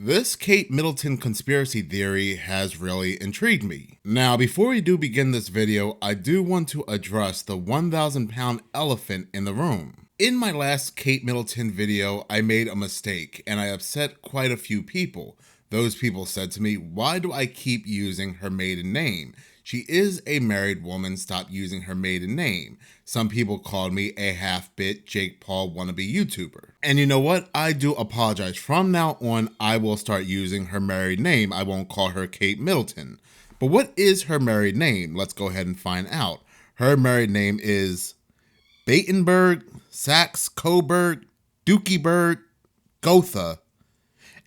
This Kate Middleton conspiracy theory has really intrigued me. Now, before we do begin this video, I do want to address the 1,000-pound elephant in the room. In my last Kate Middleton video, I made a mistake and I upset quite a few people. Those people said to me, why do I keep using her maiden name? She is a married woman, stop using her maiden name. Some people called me a half-bit Jake Paul wannabe YouTuber. And you know what? I do apologize. From now on, I will start using her married name. I won't call her Kate Middleton. But what is her married name? Let's go ahead and find out. Her married name is Batenberg, Saxe, Coburg, Dukieberg, Gotha.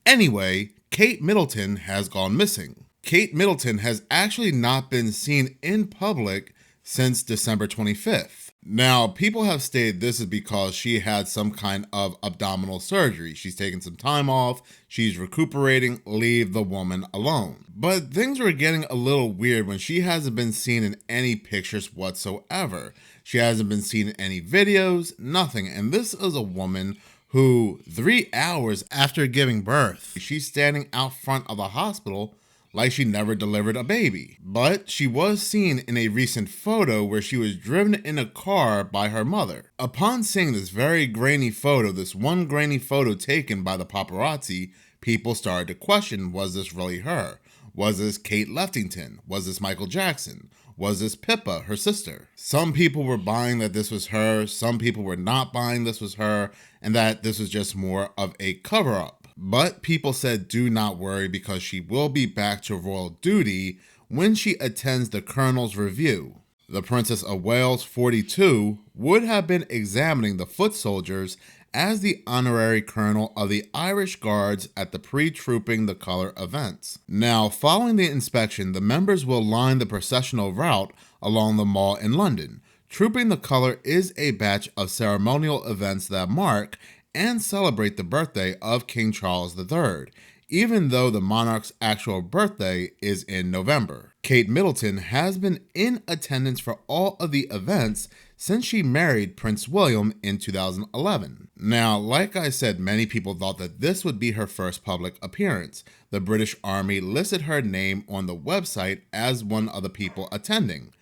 Anyway, Kate Middleton has gone missing. Kate Middleton has actually not been seen in public since December 25th. Now, people have stated this is because she had some kind of abdominal surgery. She's taking some time off, she's recuperating, leave the woman alone. But things were getting a little weird when she hasn't been seen in any pictures whatsoever. She hasn't been seen in any videos, nothing. And this is a woman who 3 hours after giving birth, she's standing out front of the hospital like she never delivered a baby. But she was seen in a recent photo where she was driven in a car by her mother. Upon seeing this very grainy photo, this one grainy photo taken by the paparazzi, people started to question, was this really her? Was this Kate Leftington? Was this Michael Jackson? Was this Pippa, her sister? Some people were buying that this was her, some people were not buying this was her, and that this was just more of a cover-up. But people said do not worry because she will be back to royal duty when she attends the Colonel's Review. The Princess of Wales, 42, would have been examining the foot soldiers as the honorary colonel of the Irish Guards at the pre-trooping the colour events. Now, following the inspection, the members will line the processional route along the Mall in London. Trooping the colour is a batch of ceremonial events that mark and celebrate the birthday of King Charles III, even though the monarch's actual birthday is in November. Kate Middleton has been in attendance for all of the events since she married Prince William in 2011. Now, like I said, many people thought that this would be her first public appearance. The British Army listed her name on the website as one of the people attending.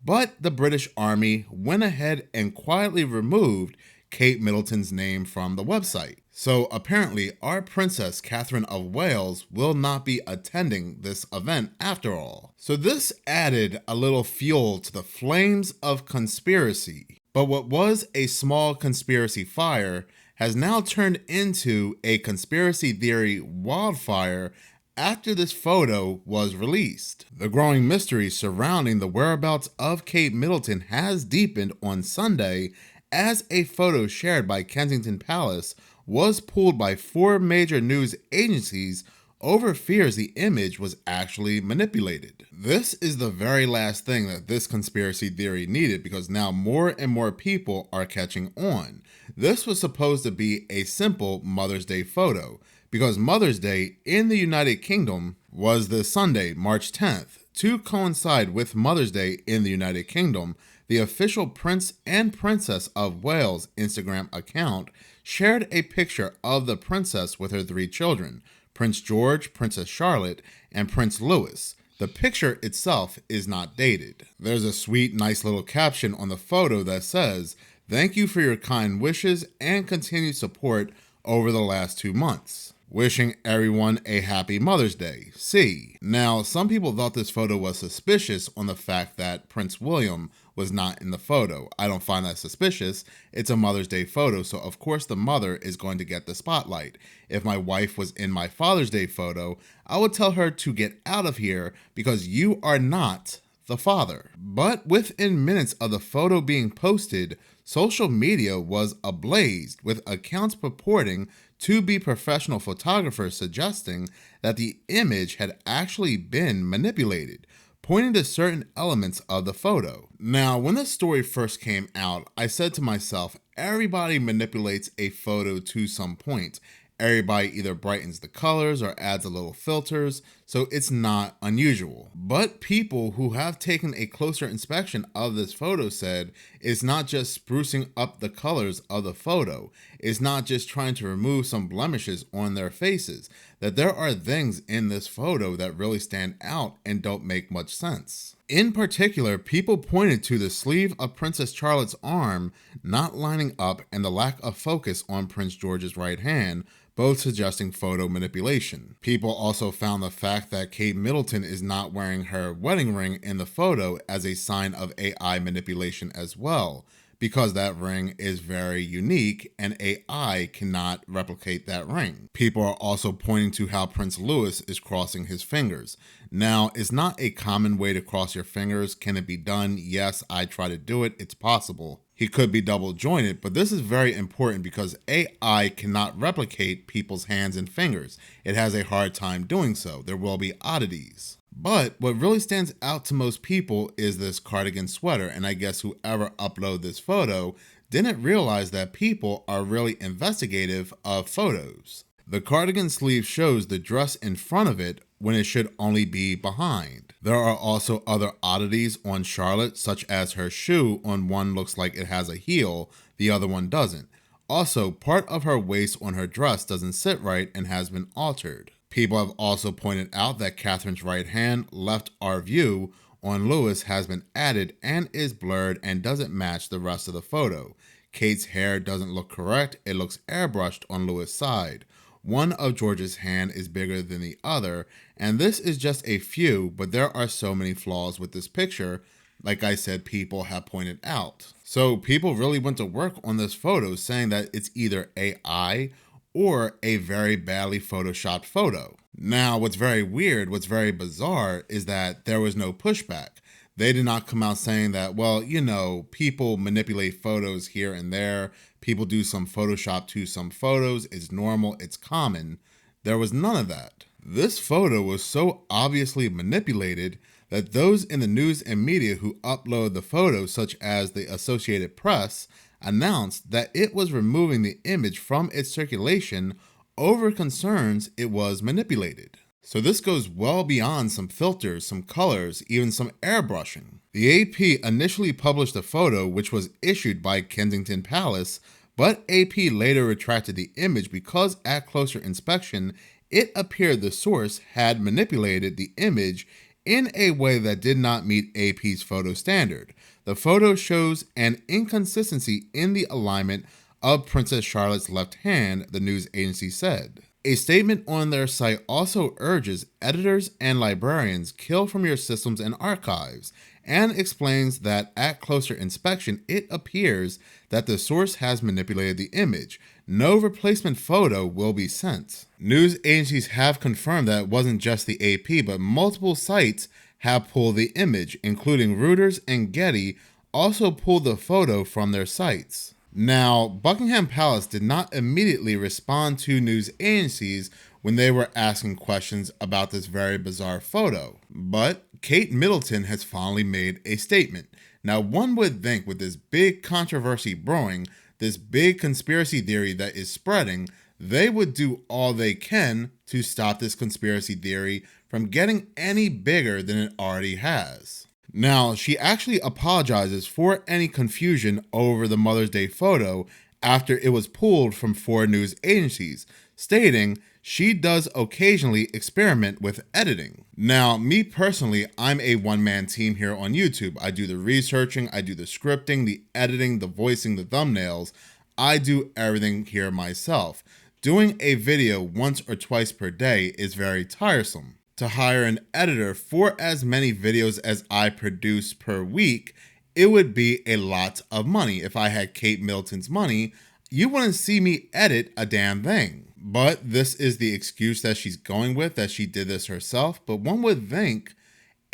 But the British Army went ahead and quietly removed Kate Middleton's name from the website. So apparently our Princess Catherine of Wales will not be attending this event after all. So this added a little fuel to the flames of conspiracy. But what was a small conspiracy fire has now turned into a conspiracy theory wildfire after this photo was released. The growing mystery surrounding the whereabouts of Kate Middleton has deepened on Sunday as a photo shared by Kensington Palace was pulled by 4 major news agencies over fears the image was actually manipulated. This is the very last thing that this conspiracy theory needed because now more and more people are catching on. This was supposed to be a simple Mother's Day photo because Mother's Day in the United Kingdom was this Sunday, March 10th. To coincide with Mother's Day in the United Kingdom, the official Prince and Princess of Wales Instagram account shared a picture of the princess with her 3 children, Prince George, Princess Charlotte, and Prince Louis. The picture itself is not dated. There's a sweet, nice little caption on the photo that says, "Thank you for your kind wishes and continued support over the last 2 months. Wishing everyone a happy Mother's Day. See." Now, some people thought this photo was suspicious on the fact that Prince William was not in the photo. I don't find that suspicious. It's a Mother's Day photo, so of course the mother is going to get the spotlight. If my wife was in my Father's Day photo, I would tell her to get out of here because you are not the father. But within minutes of the photo being posted, social media was ablaze with accounts purporting to be professional photographers suggesting that the image had actually been manipulated, pointing to certain elements of the photo. Now, when the story first came out, I said to myself, everybody manipulates a photo to some point. Everybody either brightens the colors or adds a little filters, so it's not unusual. But people who have taken a closer inspection of this photo said it's not just sprucing up the colors of the photo, it's not just trying to remove some blemishes on their faces, that there are things in this photo that really stand out and don't make much sense. In particular, people pointed to the sleeve of Princess Charlotte's arm not lining up and the lack of focus on Prince George's right hand, both suggesting photo manipulation. People also found the fact that Kate Middleton is not wearing her wedding ring in the photo as a sign of AI manipulation as well, because that ring is very unique and AI cannot replicate that ring. People are also pointing to how Prince Louis is crossing his fingers. Now, it's not a common way to cross your fingers. Can it be done? Yes, I try to do it. It's possible. He could be double jointed, but this is very important because AI cannot replicate people's hands and fingers. It has a hard time doing so. There will be oddities. But what really stands out to most people is this cardigan sweater, and I guess whoever uploaded this photo didn't realize that people are really investigative of photos. The cardigan sleeve shows the dress in front of it when it should only be behind. There are also other oddities on Charlotte, such as her shoe on one looks like it has a heel, the other one doesn't. Also, part of her waist on her dress doesn't sit right and has been altered. People have also pointed out that Catherine's right hand, left our view, on Louis has been added and is blurred and doesn't match the rest of the photo. Kate's hair doesn't look correct, it looks airbrushed on Louis' side. One of George's hand is bigger than the other, and this is just a few, but there are so many flaws with this picture, like I said, people have pointed out. So people really went to work on this photo saying that it's either AI or a very badly photoshopped photo. Now, what's very weird, what's very bizarre is that there was no pushback. They did not come out saying that, well, you know, people manipulate photos here and there. People do some Photoshop to some photos. It's normal. It's common. There was none of that. This photo was so obviously manipulated that those in the news and media who upload the photo, such as the Associated Press, announced that it was removing the image from its circulation over concerns it was manipulated. So this goes well beyond some filters, some colors, even some airbrushing. The AP initially published a photo which was issued by Kensington Palace, but AP later retracted the image because at closer inspection, it appeared the source had manipulated the image in a way that did not meet AP's photo standard. The photo shows an inconsistency in the alignment of Princess Charlotte's left hand, the news agency said. A statement on their site also urges editors and librarians kill from your systems and archives, and explains that at closer inspection, it appears that the source has manipulated the image. No replacement photo will be sent. News agencies have confirmed that it wasn't just the AP, but multiple sites have pulled the image, including Reuters and Getty also pulled the photo from their sites. Now, Buckingham Palace did not immediately respond to news agencies when they were asking questions about this very bizarre photo, but Kate Middleton has finally made a statement. Now, one would think with this big controversy brewing, this big conspiracy theory that is spreading, they would do all they can to stop this conspiracy theory from getting any bigger than it already has. Now, she actually apologizes for any confusion over the Mother's Day photo after it was pulled from 4 news agencies, stating she does occasionally experiment with editing. Now, me personally, I'm a one-man team here on YouTube. I do the researching, I do the scripting, the editing, the voicing, the thumbnails. I do everything here myself. Doing a video once or twice per day is very tiresome. To hire an editor for as many videos as I produce per week, it would be a lot of money. If I had Kate Middleton's money, you wouldn't see me edit a damn thing. But this is the excuse that she's going with, that she did this herself. But one would think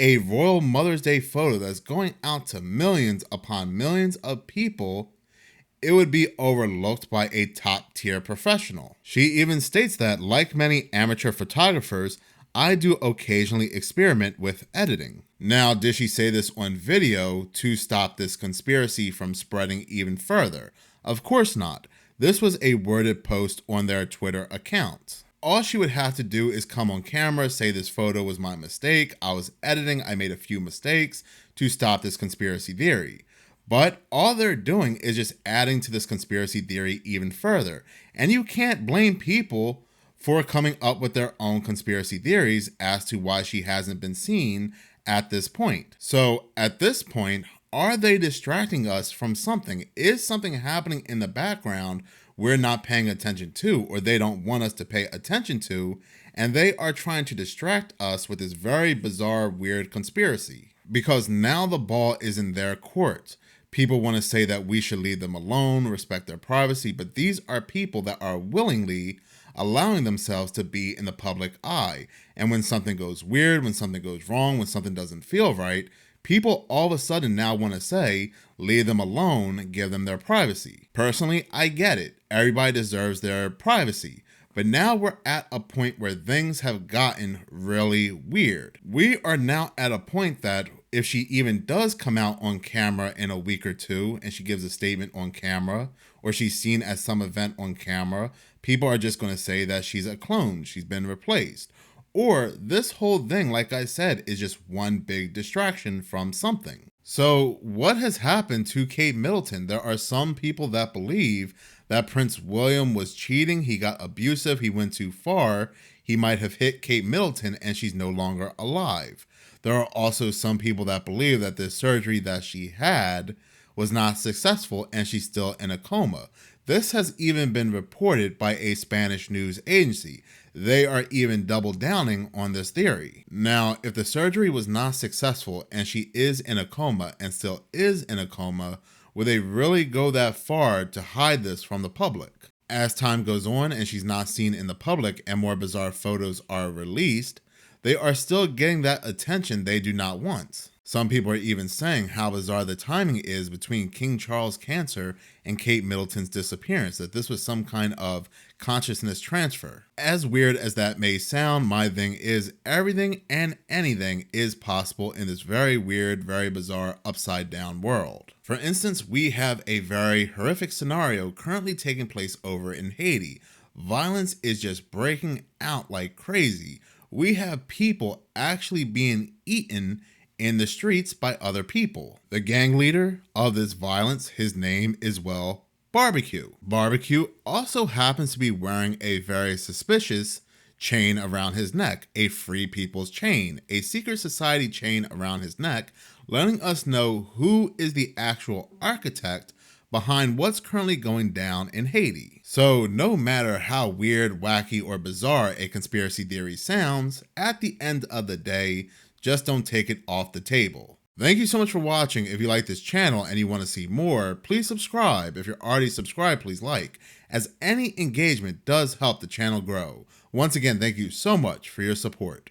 a royal Mother's Day photo that's going out to millions upon millions of people, it would be overlooked by a top-tier professional. She even states that, like many amateur photographers, I do occasionally experiment with editing. Now, did she say this on video to stop this conspiracy from spreading even further? Of course not. This was a worded post on their Twitter account. All she would have to do is come on camera, say this photo was my mistake, I was editing, I made a few mistakes to stop this conspiracy theory. But all they're doing is just adding to this conspiracy theory even further. And you can't blame people for coming up with their own conspiracy theories as to why she hasn't been seen at this point. So at this point, are they distracting us from something? Is something happening in the background we're not paying attention to, or they don't want us to pay attention to, and they are trying to distract us with this very bizarre, weird conspiracy? Because now the ball is in their court. People want to say that we should leave them alone, respect their privacy, but these are people that are willingly allowing themselves to be in the public eye. And when something goes weird, when something goes wrong, when something doesn't feel right, people all of a sudden now want to say, leave them alone, give them their privacy. Personally, I get it. Everybody deserves their privacy. But now we're at a point where things have gotten really weird. We are now at a point that if she even does come out on camera in a week or two and she gives a statement on camera, or she's seen at some event on camera, people are just going to say that she's a clone, she's been replaced. Or this whole thing, like I said, is just one big distraction from something. So what has happened to Kate Middleton? There are some people that believe that Prince William was cheating, he got abusive, he went too far, he might have hit Kate Middleton and she's no longer alive. There are also some people that believe that this surgery that she had was not successful and she's still in a coma. This has even been reported by a Spanish news agency. They are even double downing on this theory. Now, if the surgery was not successful and she is in a coma and still is in a coma, will they really go that far to hide this from the public? As time goes on and she's not seen in the public and more bizarre photos are released, they are still getting that attention they do not want. Some people are even saying how bizarre the timing is between King Charles' cancer and Kate Middleton's disappearance, that this was some kind of consciousness transfer. As weird as that may sound, my thing is everything and anything is possible in this very weird, very bizarre, upside down world. For instance, we have a very horrific scenario currently taking place over in Haiti. Violence is just breaking out like crazy. We have people actually being eaten in the streets by other people. The gang leader of this violence, his name is, well, Barbecue. Barbecue also happens to be wearing a very suspicious chain around his neck, a Free People's chain, a secret society chain around his neck, letting us know who is the actual architect behind what's currently going down in Haiti. So no matter how weird, wacky, or bizarre a conspiracy theory sounds, at the end of the day, just don't take it off the table. Thank you so much for watching. If you like this channel and you want to see more, please subscribe. If you're already subscribed, please like, as any engagement does help the channel grow. Once again, thank you so much for your support.